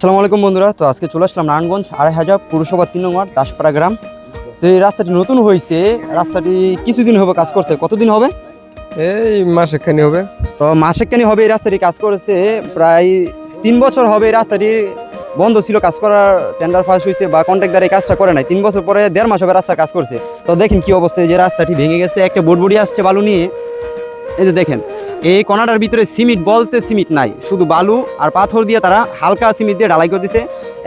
আসসালামু আলাইকুম বন্ধুরা। তো আজকে চলে আসলাম নারায়ণগঞ্জ ২৫০০ পৌরসভা ৩ নম্বর দাসপাড়া গ্রাম। তো এই রাস্তাটি নতুন হয়েছে, রাস্তাটি কিছুদিন হবে কাজ করছে। কতদিন হবে? এই মাসেখানি হবে। তো মাসেকখানি হবে এই রাস্তাটি কাজ করেছে, প্রায় ৩ বছর হবে এই রাস্তাটি বন্ধ ছিল, কাজ করার টেন্ডার পাস হয়েছে বা কন্ট্রাক্টর এই কাজটা করে নাই। ৩ বছর পরে ১.৫ মাস হবে রাস্তার কাজ করছে। তো দেখেন কি অবস্থায়, যে রাস্তাটি ভেঙে গেছে, একটা বোটবুড়ি আসছে বালু নিয়ে। এই যে দেখেন এই কোনাটার ভিতরে সিমেন্ট বলতে সিমেন্ট নাই, শুধু বালু আর পাথর দিয়ে তারা হালকা সিমেন্ট দিয়ে ঢালাই করে দিছে।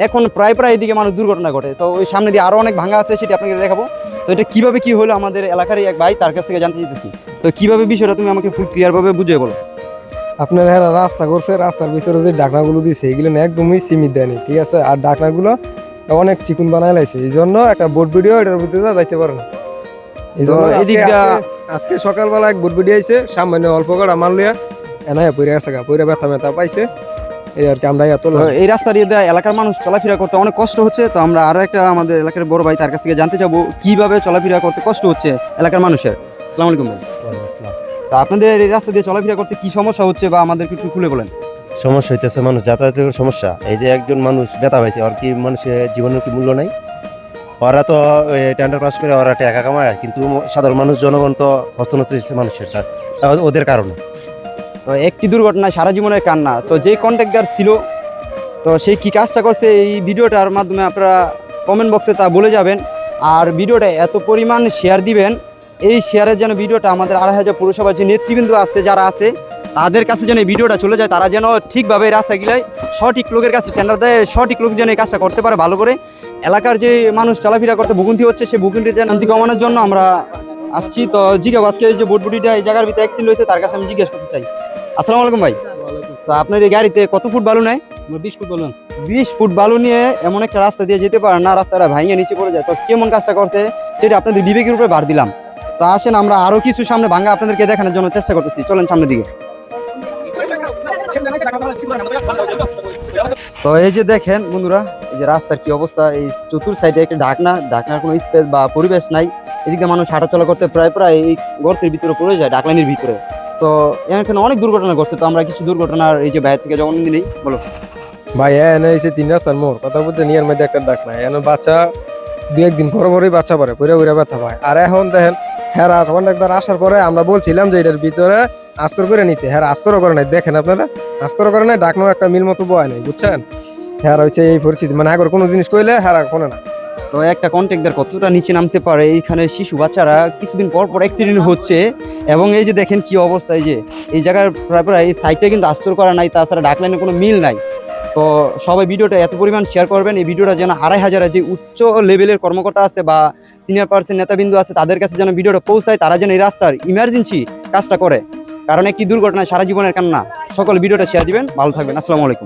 এখন প্রায় এদিকে মানুষ দুর্ঘটনা ঘটে। তো ওই সামনে দিয়ে আরও অনেক ভাঙা আছে, সেটি আপনাকে দেখাবো। তো এটা কীভাবে কী হলো আমাদের এলাকারই এক ভাই, তার কাছ থেকে জানতে চাইতেছি। তো কীভাবে বিষয়টা তুমি আমাকে ফুল ক্লিয়ারভাবে বুঝিয়ে বলো। আপনার হ্যাঁ রাস্তা করছে, রাস্তার ভিতরে যে ডাকনাগুলো দিয়েছে এগুলো না একদমই সিমিট দেয়নি, ঠিক আছে। আর ডাকনাগুলো অনেক চিকুন বানায় লাইছে, এই জন্য একটা বোট ভিডিও এটার ভিতরে যাইতে পারে না। এই জন্য আজকে সকালবেলা এক বোট ভিডিও আইছে, সামান্য অল্প করে আমার লিয়া এনায় পইরা গেছে, পইরা ব্যথা ব্যথা পাইছে। এই আর কি আমরা এত এই রাস্তা দিয়ে এলাকার মানুষ চলাফেরা করতে অনেক কষ্ট হচ্ছে। তো আমরা আরও একটা আমাদের এলাকার বড় ভাই, তার কাছ থেকে জানতে চাবো কীভাবে চলাফেরা করতে কষ্ট হচ্ছে এলাকার মানুষের। আসসালামু আলাইকুম ভাই। তো আপনাদের এই রাস্তা দিয়ে চলাফেরা করতে কি সমস্যা হচ্ছে বা আমাদেরকে একটু খুলে বলেন। সমস্যা হইতেছে মানুষ যাতায়াতের সমস্যা। এই যে একজন মানুষ ব্যথা পাইছে, ওর কি মানুষের জীবনের কি মূল্য নাই? ওরা তো টেন্ডার পাস করে ওরা টাকা কামায়, কিন্তু সাধারণ মানুষ জনগণ তো হস্তনষ্ট হচ্ছে মানুষের ওদের কারণে। তো একটি দুর্ঘটনায় সারা জীবনের কান্না। তো যেই কন্ট্রাক্টর ছিল, তো সেই কী কাজটা করছে এই ভিডিওটার মাধ্যমে আপনারা কমেন্ট বক্সে তা বলে যাবেন। আর ভিডিওটা এত পরিমাণ শেয়ার দিবেন, এই শেয়ারের যেন ভিডিওটা আমাদের ২৫০০ পৌরসভার যে নেতৃবৃন্দ আছে, যারা আছে তাদের কাছে যেন এই ভিডিওটা চলে যায়, তারা যেন ঠিকভাবে রাস্তাগুলাই সঠিক লোকের কাছে টেন্ডার দেয়, সঠিক লোক যেন এই কাজটা করতে পারে ভালো করে। এলাকার যে মানুষ চলাফেরা করতে ভোগান্তি হচ্ছে, সেই ভোগান্তি যেন কমানোর জন্য আমরা আসছি। তো জিজ্ঞাসা আজকে যে বোটবুটিটা এই জায়গার ভিতরে অ্যাক্সিডেন্ট হয়েছে, তার কাছে আমি জিজ্ঞেস করতে চাই। আসসালামু আলাইকুম ভাই। তো আপনার এই গাড়িতে কত ফুট বালু নেয়? 20 ফুট বালু। 20 ফুট বালু নিয়ে এমন একটা রাস্তা দিয়ে যেতে পারে না, রাস্তাটা ভাঙিয়ে নিচে পড়ে যায়। তো কেমন কাজটা করছে সেটা আপনাদের বিবেকের উপরে ভার দিলাম। তো আসেন আমরা আরো কিছু সামনে ভাঙা আপনাদেরকে দেখানোর জন্য চেষ্টা করতেছি, চলেন সামনের দিকে। তো এই যে দেখেন বন্ধুরা, এই যে রাস্তার কি অবস্থা, এই চতুর সাইডে একটা ঢাকনার কোনো স্পেস বা পরিবেশ নাই। এদিকে মানুষ হাঁটাচলা করতে প্রায় এই গর্তের ভিতরে পড়ে যায়, ডাকলাইনের ভিতরে। তো এখানে অনেক দুর্ঘটনা ঘটছে। তো আমরা কিছু দুর্ঘটনার এই যে বাইরে থেকে জবান দিই বলো ভাই। এনে এসে 3 রাস্তার মোড় কথা বলতে নিয়ার মধ্যে একটা ডাক নাই, এনে বাচ্চা 2-1 দিন পরে বাচ্চা পরে পইরা ব্যথা পায়। আর এখন দেখেন হ্যাঁ কন্ট্রাক্টর আসার পরে আমরা বলছিলাম যে এটার ভিতরে আস্তর করে নিতে, হ্যাঁ আস্তরও করে নাই। দেখেন আপনারা আস্তর করে নাই, ডাকনাও একটা মিল মতো বয় নাই, বুঝছেন। হ্যাঁ হচ্ছে এই পরিস্থিতি, মানে আগর কোনো জিনিস কইলে হ্যাঁ শোনে না। তো একটা কন্ট্রাক্টর কতটা নিচে নামতে পারে, এইখানে শিশু বাচ্চারা কিছুদিন পর অ্যাক্সিডেন্ট হচ্ছে। এবং এই যে দেখেন কি অবস্থা, এই যে এই জায়গার প্রায় এই সাইডটা কিন্তু আস্তর করা নাই, তাছাড়া ডাকলাইনে কোনো মিল নাই। তো সবাই ভিডিওটা এত পরিমাণ শেয়ার করবেন, এই ভিডিওটা যেন ২৫০০ যে উচ্চ লেভেলের কর্মকর্তা আছে বা সিনিয়র পার্সন নেতাবিন্দু আছে, তাদের কাছে যেন ভিডিওটা পৌঁছায়, তারা যেন এই রাস্তার ইমার্জেন্সি কাজটা করে। কারণ একটি দুর্ঘটনায় সারা জীবনের কান্না। সকল ভিডিওটা শেয়ার দিবেন, ভালো থাকবেন। আসসালামু আলাইকুম।